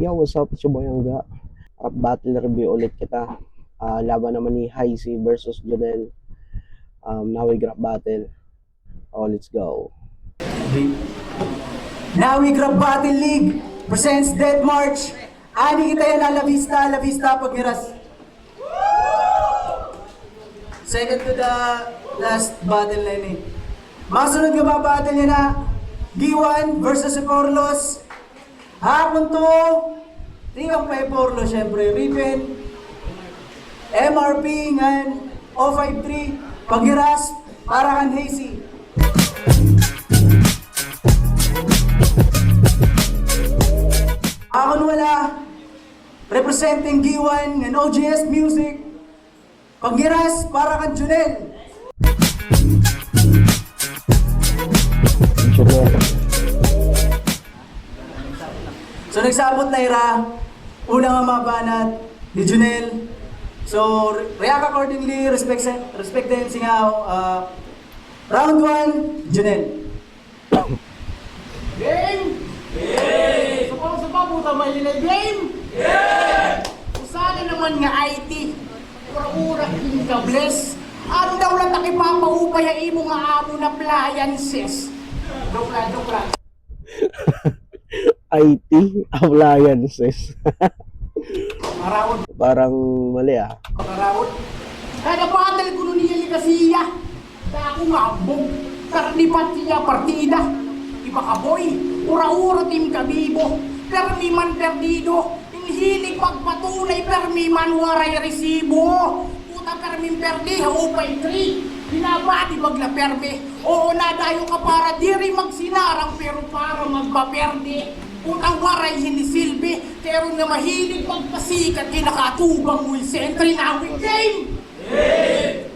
Yo, what's up? It's your boy Angga. Rap battle review ulit kita. Laban naman ni Hycie versus Jonel. Nawi rap battle. Oh, let's go. Nawi Grab Battle League presents Dead March. Ani kita yan La Vista pagmiras. Second to the last battle na yun eh. Masunod nga ba battle niya na G1 versus Porlos. Hapon to, tingnan pa Porlos syempre. Ripen, MRP ngan 053 pagmiras para kan Hycie. Akon wala, representing G1 and OGS Music, paggiras para kan Jonel. Jonel. So nagsabot na ira, unang nga mabanat ni Jonel. So react accordingly, respect din singaw. Round 1, Jonel. Game! Game! Supa puta may nilay game! Game! Usana naman nga IT. Ura-ura ka bless. Ano daw lang nakipapaupay ang imo nga amo na appliances. Joke lang. IT appliances. Marawod. Parang mali ah. Marawod. Kaya battle ko nun niya kasiya. Kaya ako nga bog. Karnipat siya partida. Iba ka boy. Ura-ura tim kabibo. Permi man perdido. Inhilig magpatunay. Permi man waray resibo. Puta permi perdi. Upay 3. Binabati magla permi. Oo na dayo ka para diri magsinarang. Pero para magpaperde. Putang waray hinisilbi. Pero nga mahilig magpasikat. Kinakatubang mo'y sentry na game.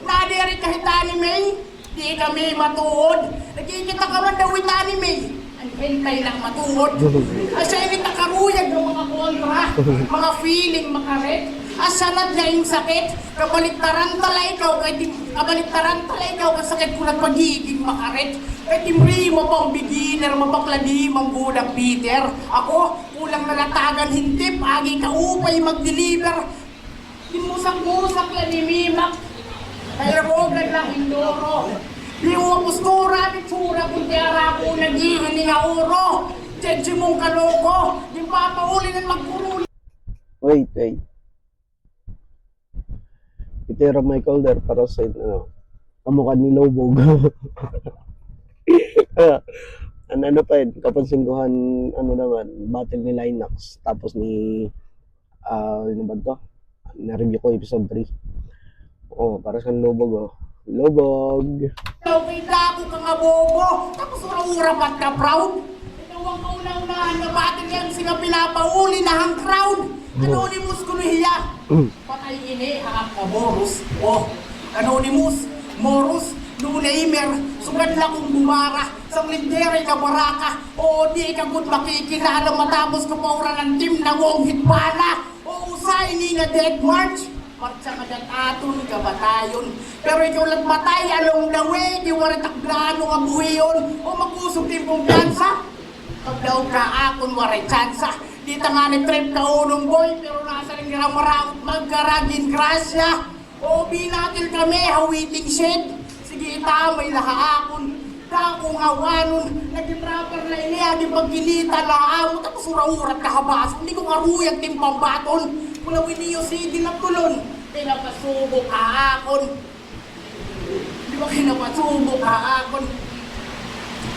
Nadiri kahit anime. Di kami matuod. Nagkikita ka man daw with anime. Ang hintay lang matuod. Asa ini takaruyag ng mga kontra. Mga feeling makaret. Asanad na yung sakit. Kabaliktaran tala ikaw. Kabaliktaran tala ikaw. Kasakit ko ng pagiging makaret. Kaya timri mo pang beginner. Mabakladi mang budang Peter. Ako, kulang nalatagan hintip. Agi ka upay mag-deliver. Timusang-musak lang ni Mimak. Kaya mo lang hindoro. Di mo postura, pitsura, kundi arako, naghihin nga uro. Judge mong kaloko, di papauli ng magkuruli. Wait. Itira Michael there para sa kamukha ni Lobog. ano pa yun, kapansingguhan, naman, battle ni Linux. Tapos ni, ano ba to? Na-review ko episode 3. Oh, para sa Lobog, Lobog. Okay na ako kang abobo, tapos ura-ura ba't ka proud? Ikaw ang kaunang-unahan na battle yan, sila pinapauli na hang crowd. Anonymous kunuhiya. Patay ini, ang kaborus. Oh, Anonymous, Morus, Nunaimer, sugad na kong bumara. Sang lindere ka baraka. O di ka good makikilala matapos ko paura ng team na wong hitbala. O usay ni na Dead March. Marcha ka dyan aton ka batayon. Pero ikaw lang batay along the way. Di wari takblano nga buhiyon. O magusog din kong kansa. Pag daw ka akon wari tsansa. Di tanganin trip ka unong boy. Pero nasa rin nga maramot magkaragin grasya. O binatil kami hawiting shed. Sige itamay laha akon. Dakong awanon. Naging rapper na iliya. Di pagkilita laha mo. Tapos ura-urat kahabas. Hindi ko karuyag timpang baton. Mula winiyo si na tulon, pinapasubo ka akon. Di ba pinapasubo ka akon?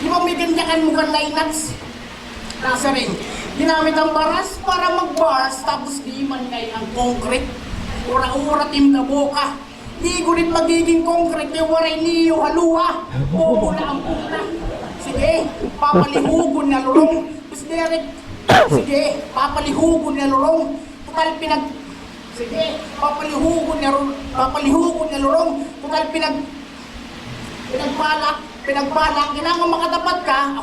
Di ba may ganyakan mo kan Linux? Nasa rin, ginamit ang baras para mag-bars, tapos di man ngay ang concrete. Ura-ura tim na boka. Di gunit magiging concrete, may waray niyo haluha. Oo na ang puta. Sige, papalihugon na lurong. Mas Derek, sige, papalihugon na lurong. Tukal sige, papalihugon na lurong. Tukal pinagbalak, kailangan makatapat ka.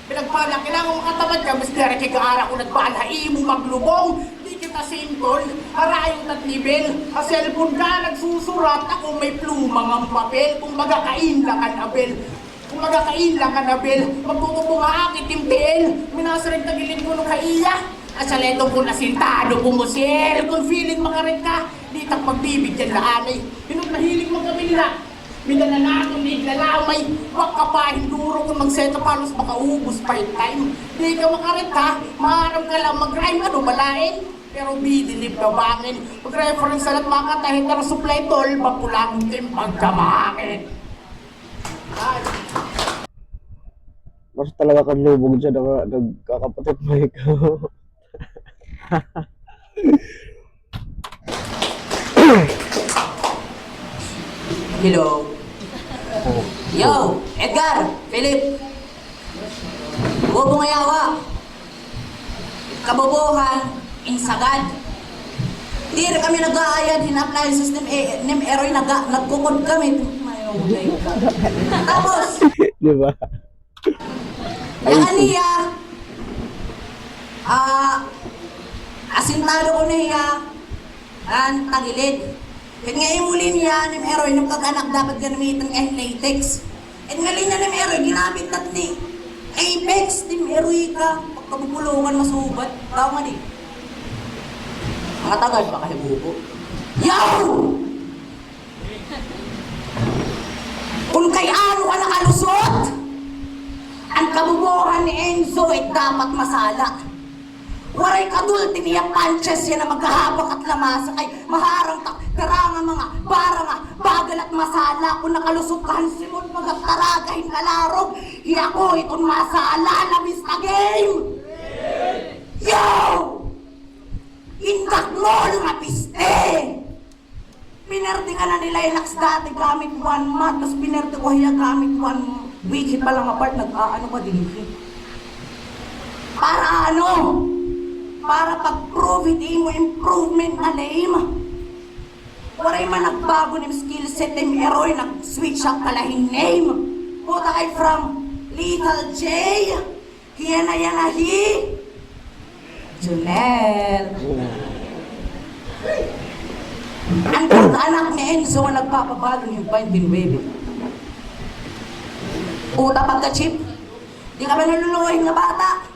Pinagbalak, kailangan makatapat ka. Mas Derek, ikaara ko nagbala, imo maglubong. Di kita simple, harayong tatlibel. Sa cellphone ka, nagsusurat, ako may plumang ang papel. Kung magakain lang ang abel. Kung magakain lang ka na, Bel, magtutubo nga akit yung PL. Minasarig na gilid ko nung kaiya. Asaleto ko na sintado pumusil. Kung feeling makarit ka, di tak pagbibigyan na anay. Pinong nahilig mo kami nila. Minananato, may lalamay. Wag ka pa, hinduro kung magseta palos makaubos pa yung time. Di ka makarit ha, maharap ka lang mag-rhyme, ano balain? Pero bidilip ka bangin. Pag-reference sa lahat mga katahit na supply tol, mapulang yung pagkamangin. Mas talaga kang lubog dyan, nagkakapatid mo ikaw. Hello. Yo, Edgar, Philip. Bobo ngayawa. Kabobohan, insagad. Di rin kami nag-aayad, hina-apply system name error, nagkukod kami. Tapos, Di ba? yung niya, asintado ko niya, ang tagilid. Kaya nga imuli niya, ng error, ng pag-anak dapat gamitin ang latex. At nga linya ng error, ginamit nat ni Apex, ng error ka, pagkabubulungan masubat. Tao nga di. Mga tagad ba kayo bubo? Yo! Kung kay ano ka nakalusot, ang kabubuhan ni Enzo ay dapat masala. Waray kadulti niya punches yan na magkahabak at lamasa kay maharang karangan mga baranga bagal at masala kung nakalusot ka simot magkataragahin kalarog ako itong masala labis na game. Yo! Indak mo lumapiste! Pinerte ka na nila yung Lax dati gamit 1 month tapos pinerte ko hiya gamit 1 week pa lang apart nag-aano pa din. Para ano? Para pag-prove it mo improvement na lame. Waray man nagbago ng skill set ng hero, nag-switch ang kalahin name. Puta kay from Little J, hiya na yan na hi. Junel. Ang pag-anak ni Enzo ang nagpapabalo ng 29. Puta pagka-chip, di ka ba naluluhin na bata?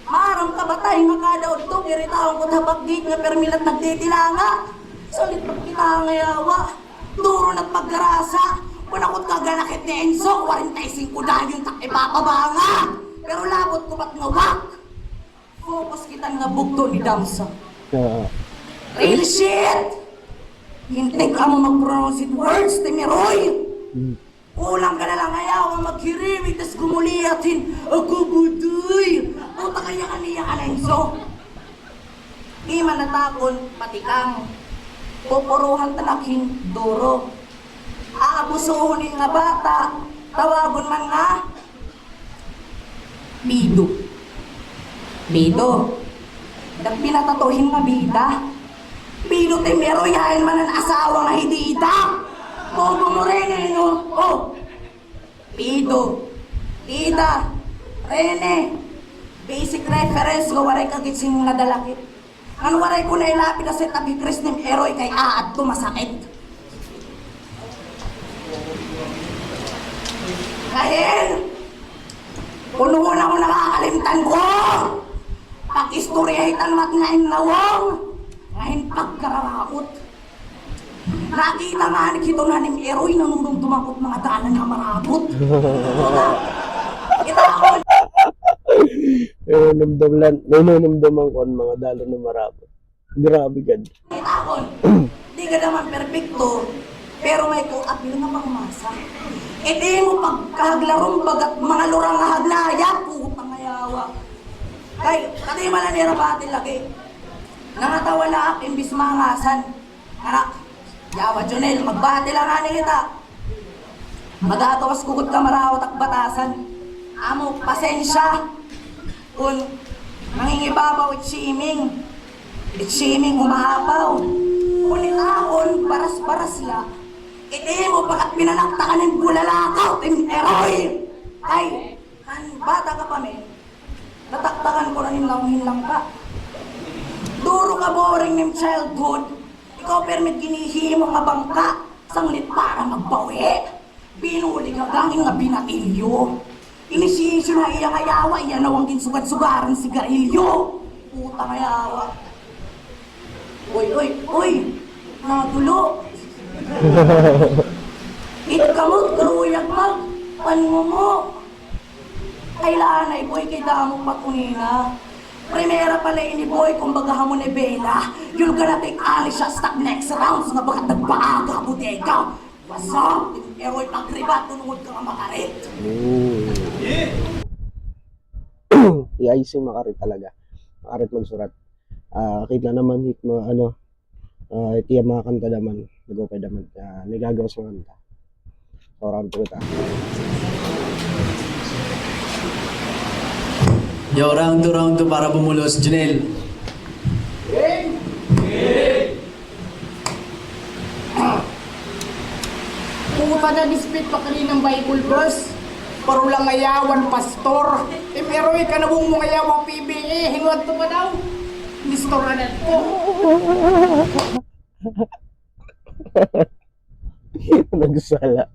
Marang kabatay nga kada ito, iritaon ko tabak gate nga permilat nagtitilanga. Salit pagkita nga yawa, duro nat paggarasa. Kunakot ka ganakit ni Enzo, 45 dahil yung ipapabanga. Pero labot ko ba't ngawak? Focus kita nga bugto ni Damsa. Real shit! Hintay ka mo mag-pronounce words, Timiroy! Kulang ka na lang ayaw maghiriwit tas gumuliatin ako budoy. Puta kaya kaniya ka Lenzo. Di man natakon patikang pupuruhan talaking duro. Aabusuhunin nga bata tawagon man nga bido. Bido. Dag pinatatuhin nga bida. Bido Timero yain man ang asawa nga hidida. Bobo mo Rene, no? Oh! Pido, Ida, Rene, basic reference ko waray kagitsing nadalakit. Ang waray ko na ilapit na set up Chris ng eroy kay aad to masakit. Kahil, punuhon ako nakakalimtan ko. Pag-istoryahitan mat ngayon nawang, ngayon pagkarawakot. Nakita nga ni Kito na ng eroy nanunong tumakot mga dalan na marabot. Itakon! Nanunumdaman ko ang mga dalo na marabot. Grabe gad. Itakon! Di ka naman perfecto, pero may kung-apil nga pangmasa. E di mo pagkahaglarong bagat mga lurang nga haglaya, putang ayawa. Kay, kati malanira pa atin lagi. Nangatawala ak imbis mangasan. Anak, yawa Junel, magbati lang nga kita. Magatawas kukot ka marawat at batasan. Amo, pasensya. Kung nangingibabaw at shaming. At shaming humahapaw. Kung itaon, baras-baras la. Iti mo pagkat pinanakta ka ng bulalakaw, tim eroy. Ay, bata ka pa men. Nataktakan ko na hinlang ka. Duro ka boring ng childhood. Ikaw permit ginihimo nga bangka, sanglit para magbawi. Binuli ka gangin nga binatilyo. Inisisyo na iya nga yawa, iya nawang ginsugad-sugaran sigarilyo. Puta kaya awa. Uy! Nagulo! Itkamot, karuyag mag! Panmo mo! Ay laanay, boy, kay damo patunina. Primera pala ini boy, kung baga mo ni Bella. You're gonna take Alicia stock next rounds nga baka nagpaaga bodega. Basta, eroy pagribat, tunungod ka nga makarit. I-icing makarit talaga. Makarit magsurat. Kita naman hit mga iti mga kanta naman. Nagopay naman. Nagagawa sa kanta. So, round 2 kita. Yo, round 2 para bumulos, Junel. Puta na dispit pa kaninang Bible verse. Parulang ayawan, pastor. Meron ka na mong mga ayawan PBA. Hingwad to pa daw. Listoranan ko. Nagsala.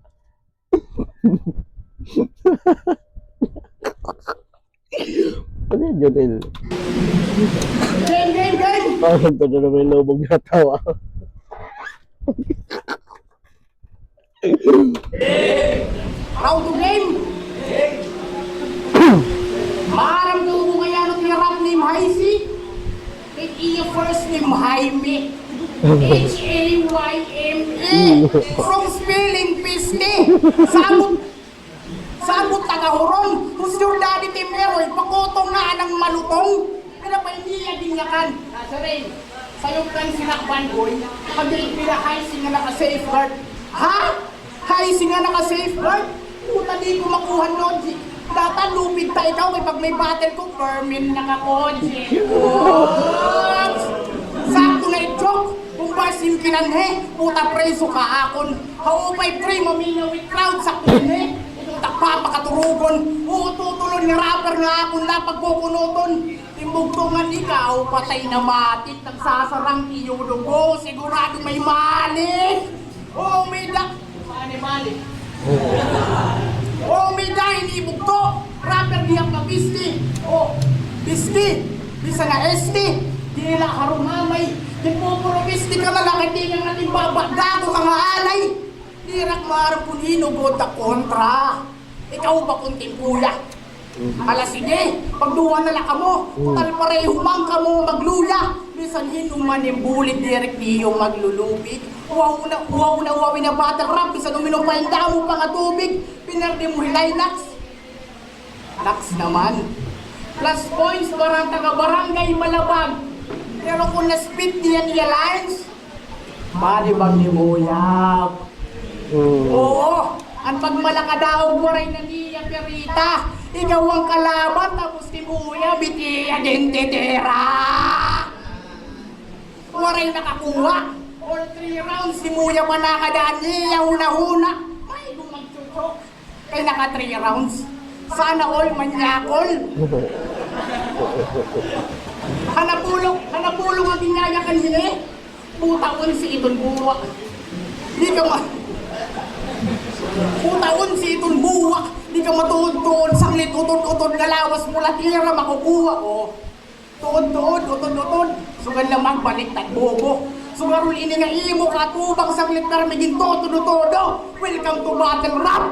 Ano yun, Jonel? Game! Parang ito na naman yung lubog na tawa. Round to game. Maram ko mo kaya nung hirap ni Maisi. Kaya iya first name Jaime. Hayme. From spelling piste. Sabot tagahuron. Kung your daddy timeroy, pakotong nga ng malutong. Kaya pa niya dinyakan. Nasa rin. Sa'yo kan sinakban boy. Pag-date nila Haisi nga naka-safeguard. Ha? Haisi nga naka-safeguard? Puta di ko makuha logic. Data lupig ta ikaw kay pag may battle ko, Fermin naka-koji. Oops! Sakto na i-joke. Kung basim kinanhe, puta preso ka akon. Haupay pre, maminaw with crowd sa kinanhe. Itong takpapakaturugon. Tutulon nga rapper nga akon na pagkukunuton. Timbugtungan ikaw, patay na matik. Nagsasarang iyo dugo, sigurado may malik. Oh, may dak... Mali. Oh, may dak, inibugto. Rapper diyang kabisti. Oh, bisti. Bisa nga esti. Di nila karumamay. Nagpupurobiste ka na lang, hindi nga natin babagdago ka nga alay. Dirak maarap kung hinugod na kontra. Ikaw ba kung timpuya? Ala sige, pagduwa na lang ka mo. Tal pareho mang ka mo magluya. Bisan hinuman yung bulit direk niyo maglulubig. Uwaw na uwawin na battle rap. Bisan uminom pa yung damo pa nga tubig. Pinardi mo hilay Nax. Nax naman. Plus points parang taga-barangay Malabag. Pero kung na-spit niya ni Alliance, malibang ni Muyab. Oo, ang pagmalakadaog mo rin na niya Perita. Ikaw ang kalaban, tapos ni Muyab, iti agentitera. Waray nakakuha. All 3 rounds, si Muyab ang nakadaan niya, huna-huna. Ay, kung magtutok. Kaya naka 3 rounds. Sana all manyakol. Hanapulong ang dinayakan nila eh. Putaon si Iton Buwa. Di ka Putaon si Iton Buwa. Di ka matuod-tuod, sanglit, utod-utod, galawas mula tira, makukuha ko. Tuod-tuod, utod-utod. Sugan lamang baliktad bobo. Sugarul ini nga imo katubang sanglit karamigin todo-todo. Welcome to Battle Rap.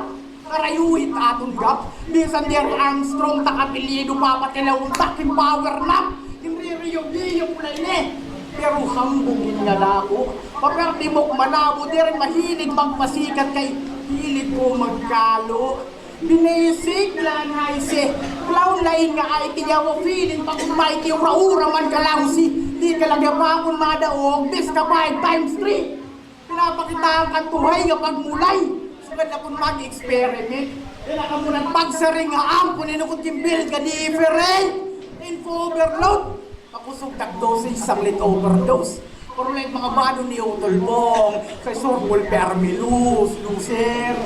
Karayuhit atong gap. Bisan Dear Armstrong takapilido papatilawang taking power nap. Hindi pula ini. Pero hambugin nga lako. Paperdi mo'k malabo, di rin mahilig magpasikat kay hilig ko magkalo. Binesig lang ay si clown line nga ay tiyawa feeling pag umay kiura-ura man kalawsi. Di ka lang yapakon madaog, dis ka 5 times 3. Pinapakita ang kantuhay nga pagmulay. Sugan na kung mag-experiment. Kailangan ka muna pagsaring nga ampun, inukot yung build ka different. Info overload. Pakusog tag-dosage, sanglit overdose. Pero like mga bado ni Utolbong, kay Sorbol Permilus, Lucer.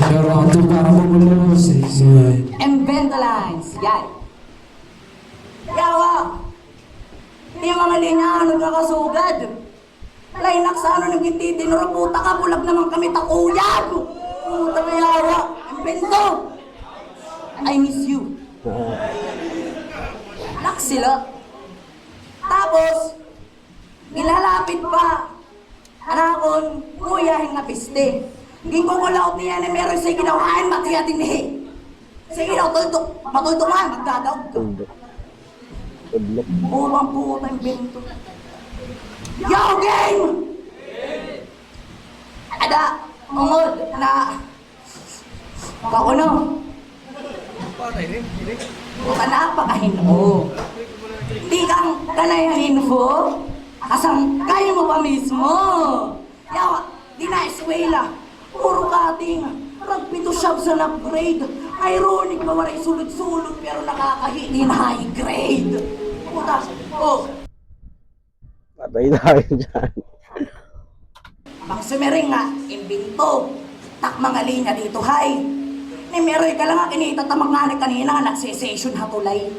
Pero ang ito para bumulos, Invent the lines. Yay. Yawa. Di mga linya, ano nakasugad? Laynak sa ano naging tinuro, puta ka, bulag naman kami takuyag. Puta may yawa. Invento. I miss you. Anak sila. Tapos, nilalapit pa. Anakon, kuya, nga piste. Gingkukulaot niya na meron sa ginawain, matiyatin niya. Sige daw, tuldok. Matuldok nga, magdadaw. Tuldok. Tudlok. Putang binto. Yo, game! Ada, ungod na... Kakuno. Buka na pakahin mo. Di kang kanayahin mo. Asang kaya mo pa mismo. Yawa, di na eskwela. Puro kating. Ragpito siyab sa upgrade. Ironic na waray sulod-sulod pero nakakahili na high grade. Puta, oh. Patay tayo dyan. Bang sumering nga, imbinto. Tak mga linya dito, hay. Ni meron ka lang nga kinitatamang nga kanina nga nagsesession hatulay.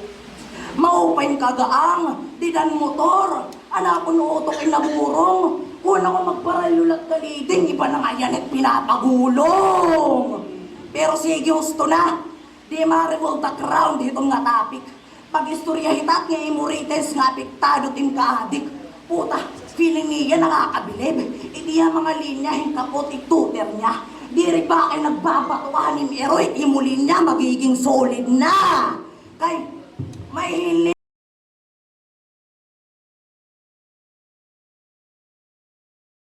Maupain kagaang, didan motor. Anak ko nuutok inaburong. Una ko magparalulat kaliding, iba na nga yan at pinapagulong. Pero sige, gusto na. Di ma-revolta crown dito nga topic. Pag-istorya hitat nga imurites nga apektado tim kaadik. Puta, feeling niya nakakabilib. Hindi yung mga linya hingkapot ituter niya. Di rin ba kayo nagbabatuhan ni Meroy, imulin niya magiging solid na. Kay, may hili.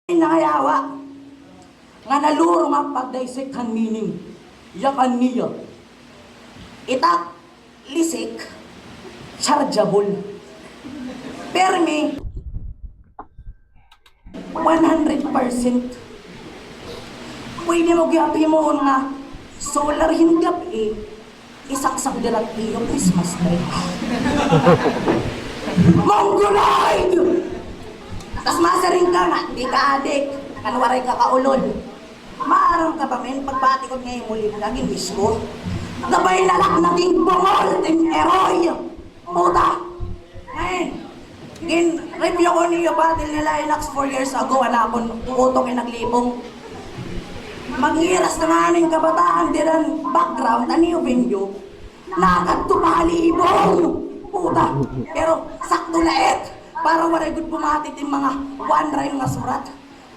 Nangayawa. Nga naluro nga pag-dissect ang meaning. Yakan niya. Itak, lisik, chargeable. Permi, 100%. Pwede mo giyapi mo nga solar hingap isaksak dalat iyo Christmas tree. Mongoloid! Tas masaring ka nga, di ka adik, kanwaray ka kaulod. Maarang ka ba men, pagpatikod ngayon muli laging wish ko. Gabay na lang naging bungol, ting eroy. Puta! Ngayon, review ko niyo battle nila Linux 4 years ago, wala akong utong naglibong. Maghiras na nga ng kabataan din background na new venue. Nakad tumalibong! Puta! Pero sakto laet! Para wala good pumatit yung mga one rhyme nga surat.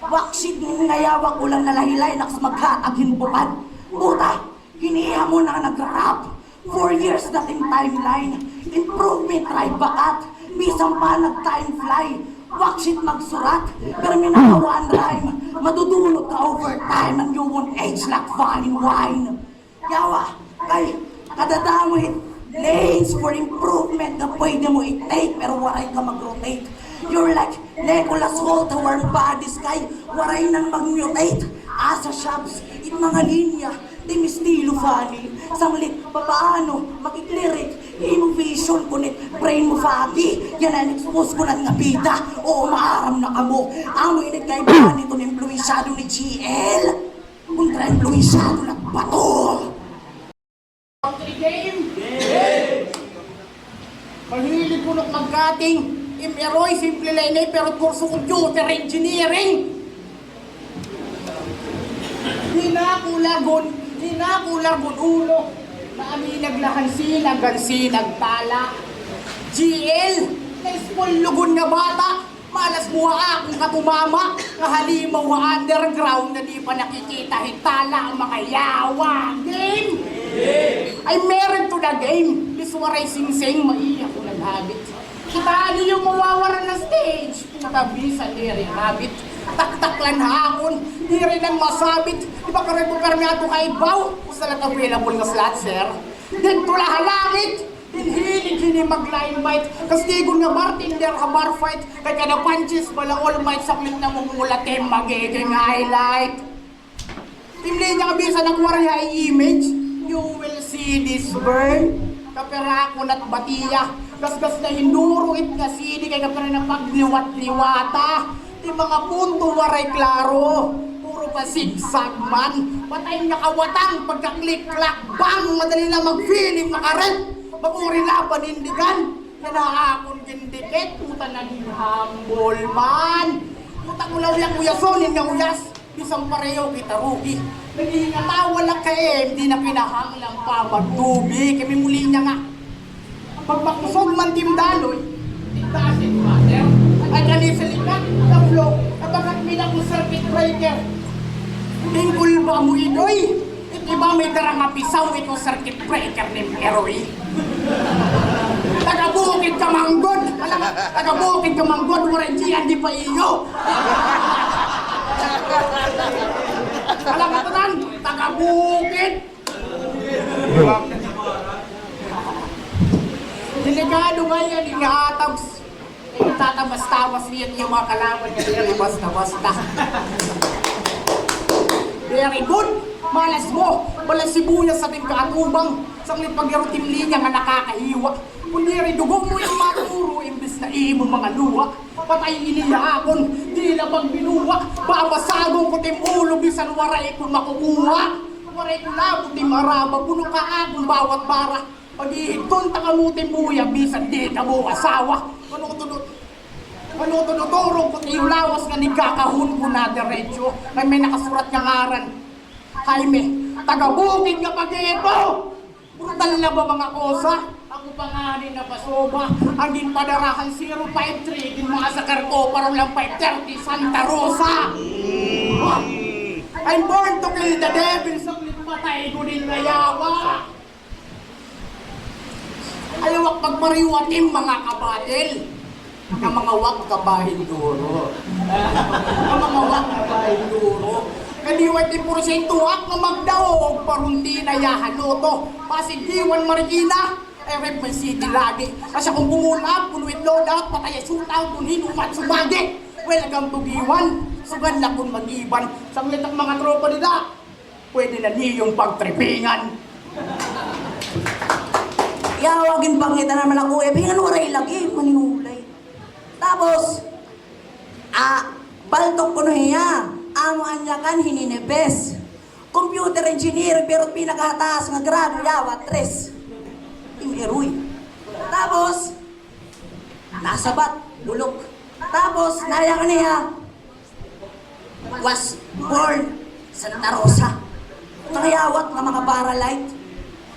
Worksheet ng ngayawak ulang nalahilay naks maghatag hinbukad. Puta! Hiniha mo na nag-rap. 4 years dating timeline. Improvement try bakat. Bisang pa nag-time fly. Worksheet magsurat. Pero minaka one rhyme. Madudulot ka overtime and you won't age like fine wine. Yawa! Kay kadadamit. Lanes for improvement na pwede mo i-take pero waray ka mag-rotate. You're like Nicholas Holt, warm bodies kay waray nang mag-mutate. Asa shops, it mga linya, di mistilo funny. Sanglit, papaano, makiklirik, innovation kunit, brain mo foggy. Yan ang expose ko na nga bida, oo maaram na kamo. Amo init kay ba nito ng influensyado ni GL? Kontra influensyado na bato. Game! Mahilig ko nung magkating Meroy, simple line pero kurso computer engineering. Hinakulagon ulo na ami naglakansinag, nagtala. GL, na-spoil lugon nga bata, malas mo akong katumama, nga halimaw nga underground na di pa nakikita hitala ang mga yawa. Game! Ay meron to the game. Liswaray sing-sing, maiyak ko ng habit. Kita yung mawawara na stage. Tabi sa liring habit. Tak-tak lang hakon. Di rin ang masabit. Di ba ka-recuper niya ito kay Baw? Kung saan available nga slot, sir? Dito lahalangit. Hinhilig hini mag-line bite. Kastigo nga bartender ka bar fight. Kaya na punches pala all might saklit na mumulat eh magiging highlight. Hindi niya kabisa ng warya image. You will see this burn. Kapera ko na't batiya. Gasgas na hinuruit nga sini kay kapera na pagliwat-liwata. Di mga punto waray klaro. Puro pa sigsag man. Patay nga kawatang pagka-click-clack bang. Madali na mag-feeling makaret. Maguri na panindigan. Nanahakon dindikit. Puta na humble man. Puta ko lang yung uyasonin nga uyas. Isang pareho kita rugi. Naghihinatawa lang kayo, hindi na kinahanglang pa magtubig. Kami muli niya nga. Pagpakusog man timdaloy, tigtasin mater. Ay kani sa likat, na flow, kapagat minakong circuit breaker. Lingkul ba mo idoy? Di ba may darang apisaw itong circuit breaker ni Meroy? Taga-bukid ka manggod! Taga-bukid ka manggod, waranjian di pa iyo! Alam ka tanan, taga-bukid! Delikado nga yan, ingatabs. Tatamas-tamas niyan yung mga kalaban niya, basta-basta. Very good! Malas mo! Walang sibuyas sa ating kaatubang. Sanglit pag-yarutim linya nga nakakahiwa. Kundi rin dugong mo yung maturo, imbis na imo mga luwa. Patay iniyakon, di na magbinuwa. Babasagong ko timulo, bisan waray ko makukuha. Waray ko labot di maraba, puno ka akong bawat bara. Pag-ihigton takamutin buya, bisan di ka mo asawa. Turong ko yung lawas nga ni kakahun ko na derecho. May nakasurat nga ngaran. Jaime, taga-bukid nga pag-ipo! Brutal na ba mga kosa? Ako pa nga rin na pasoba. Ang din padarahan 053, din mga sakar ko, parang lang 530, Santa Rosa! I'm born to kill the devil, saglit patay ko din na yawa! Alawak pagpariwatim mga kabatil. Ang mga wag kabahin duro. Ang mga wag kabahin duro. Kadiwat di porsentuak na magdaog parundi na yahaloto. Pasigdiwan Marikina, rep may city lagi. Kasi kung bumulap, punuit load out, patay shootout, kung hinumat sumagi. Welcome to B1, sugan na kung mag-iban. Sanglit ang mga tropa nila, pwede na niyong pagtripingan. Yawagin bang kita naman ako eh, pingan waray lagi, maninulay. Tapos, baltok ko na hiya, amo anya kan hininebes. Computer engineer, pero pinakahataas nga grado yawa, 3. Imeroy. Tapos, nasabat, bulok. Tapos, naya ka niya, was born Santa Rosa. Tangayawat ng mga baralite.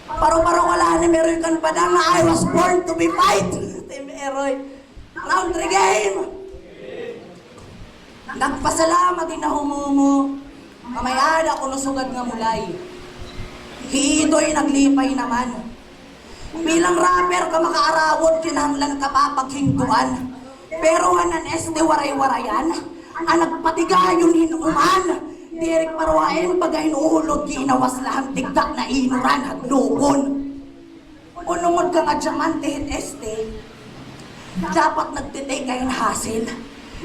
Paro-paro wala na meron kan pa na I was born to be fight. Team Eroy. Round 3 game. Nagpasalamat din na humumo. Mamayada ko nusugad nga mulay. Hiito'y naglipay naman. Bilang rapper ka makaarawod, kinahanglan ka pa paghingguan. Pero hanan este waray-warayan, ang nagpatigayon hinuman. Direk parwain pagayin ulod ginawas lahang tigdak na inuran at lukon. Unumod ka nga diamante hit este, dapat nagtitake kayo hasil.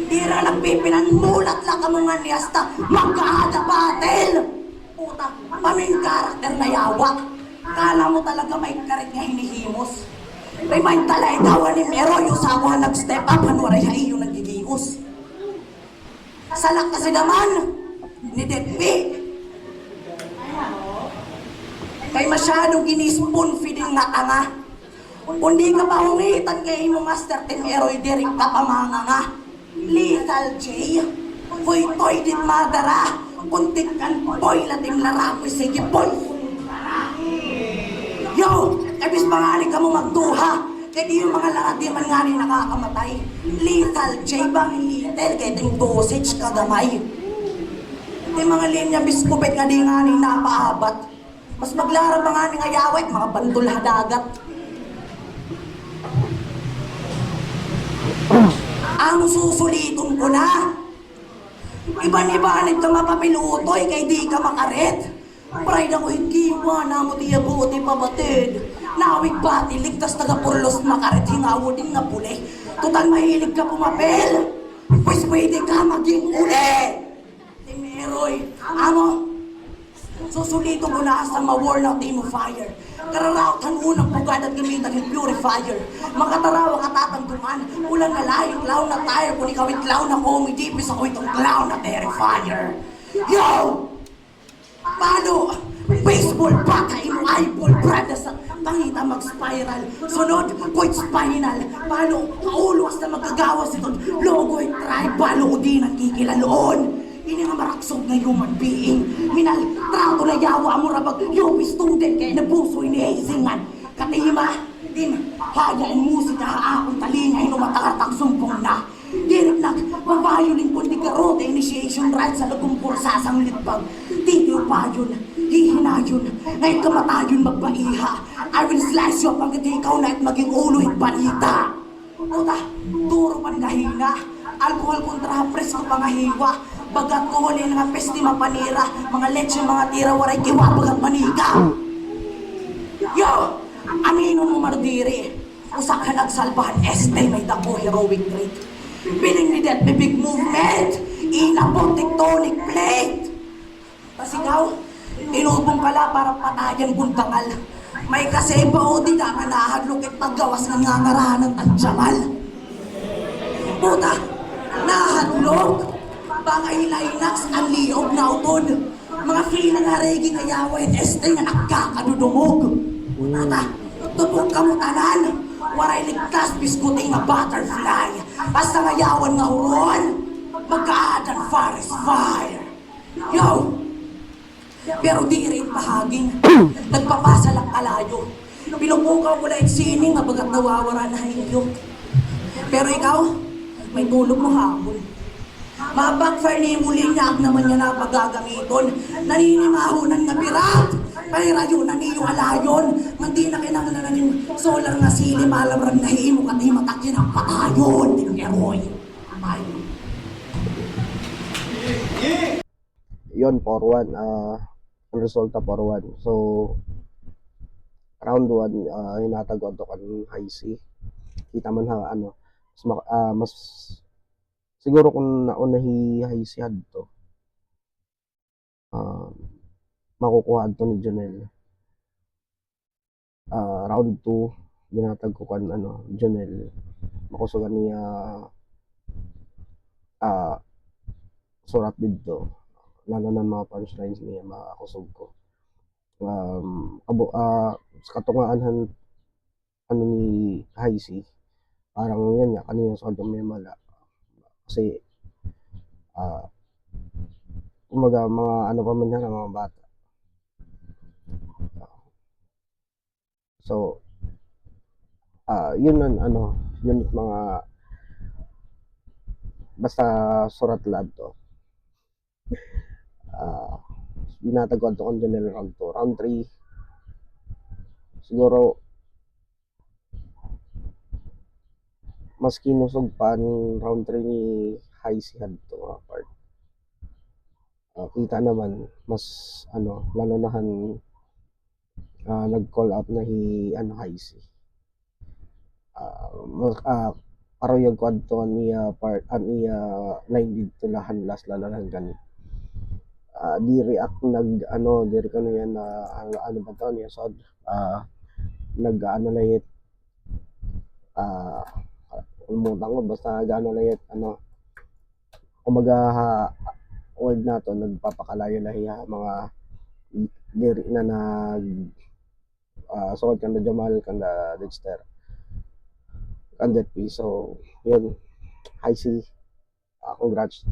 Dira nagpipinan mulat lang ka mga niyasta, magkaada batel. Puta, paming karakter na yawak. Kala mo talaga may karit nga hinihimos. May may talay dawan ni Mero, yung sabuhan nag-step up, hanwaray hayo nagigius. Salak kasi naman ni Deadby. Kay masyadong ginispoon feeding nga tanga. Kung di ka pa hungitan kay mo Master Team Eroy, dirik ka pamanga nga. Lethal J, Boy Toy din madara. Kuntik kan boy latim larapoy, sige boy. Yo, kabis pangani ka mo magduha. Kaya di yung mga larat di man nga rin nakakamatay. Lethal J bang little, kaya ting dosage kagamay. Yung mga linya biskupit nga di nga rin napaabat. Mas maglara pa nga nga yawit, mga bandul hadagat. Ang susuliton ko na. Iban-ibanit ka mapapilutoy, kay di ka makaret. Pride ako hikiwa na mo diya buti pabatid. Nawig bati, ligtas taga-purlos makaret, hingawo din nga puli. Total mahilig ka pumapel. Pues pwede ka maging uli. Meroy, amo, susulito mo na sa ma-war na Team of Fire. Kararautan unang pugad at gamitan ng purifier. Makatarawa katatangguman, ulang na layong clown na tire, kung ikaw itlaw na comedy, bis ako itong clown na terrifier. Yo! Paano? Baseball bata, imo eyeball, brada sa pangita mag-spiral. Sunod, point spinal. Paano? Kauluwas na magagawas itong logo ay tribal o di nang kikilaloon. Ini nga maraksog na human being. Minaltrato na yawa mo rabag yung student kaya nabusoy ni Hazingan. Katima, din, haya ang musika haakong talingay no matartag sumpong na. Dirip nag, mabayolin ko di karote initiation rights sa lagumpur sasang litbag. Titiyo pa yun, hihinayon, ngayon kamatayon magpaiha. I will slice you up hanggang ikaw na at maging ulo at balita. Puta, turo pan kahina, alkohol kontra presko pangahiwa. Bagat ko huli nga pesti mapanira, mga leche mga tira waray kiwa bagat manika. Yo, aminon mo mardiri, usak ka nagsalbahan este may dako heroic trait. Piling ni that big movement, inabot tectonic plate. Tas ikaw, inubong pala para patayan buntangal. May kasi ba o di ka nahadlokit paggawas ng ngangarahan ng tantsamal. Puta, nahadlok. Bangay Linux ang liog na utod. Mga fila nga regi nga yaway este nga nakakadudumog. Puta, tupok ka mo tanan. Waray ligtas biskuti nga butterfly. Basta nga yawan nga huron, magkaadan forest fire. Yo! Pero di rin bahaging, nagpapasa lang kalayo. Pinupukaw ko lang sining nga bagat nawawara na hingyo. Pero ikaw, may tulog mo hapon. Mabakfire ni Mulinyak naman niya na pagagamiton. Naninimahunan nga pirat. Pairayunan niyo alayon. Mandi na kinanglanan yung solar nga sili malamrang nahimo kat himatakyin ang patayon. Ting eroy. Ay. Yon 4-1, ang resulta 4-1. So, round 1, hinatagod to kan high C. Kita man ha, ano, mas siguro kung naunahi high C hadto, makukuha to ni Jonel. Round 2, ginatag ko kan ano, Jonel. Makusugan niya surat dito. Lalo na mga punchlines niya makakusog ko. Sa katungaan ano ni high C, parang yan nga kanina sa may mala. Kasi kumaga mga ano pa man yan, mga bata. So, yun ang ano, yun mga basta surat lab to. Binatagwan to kung dyan round 2. Round 3, siguro mas kinusog pa ng round 3 ni high C hadto mga part. Kita naman mas ano, lalo nahan nag-call out na high C. Paro yung kwadto niya part niya line dito lahan last lalo lang ganit. Di react di ko na yan ano ba to niya so nag-analyze umutang ko basta nag-analyze kumaga word na to nagpapakalayo na hiya mga diri na sukod kanda Jamal kanda Dexter kanda P. So yun, high C, congrats.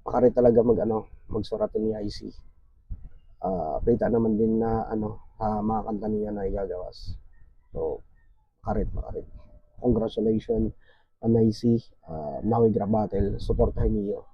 Pakari talaga magsurat ni high C. Kita naman din na mga kanta niya na igagawas. So makarit. Congratulations, High C. Nawi Gra Battle, supportahin niyo.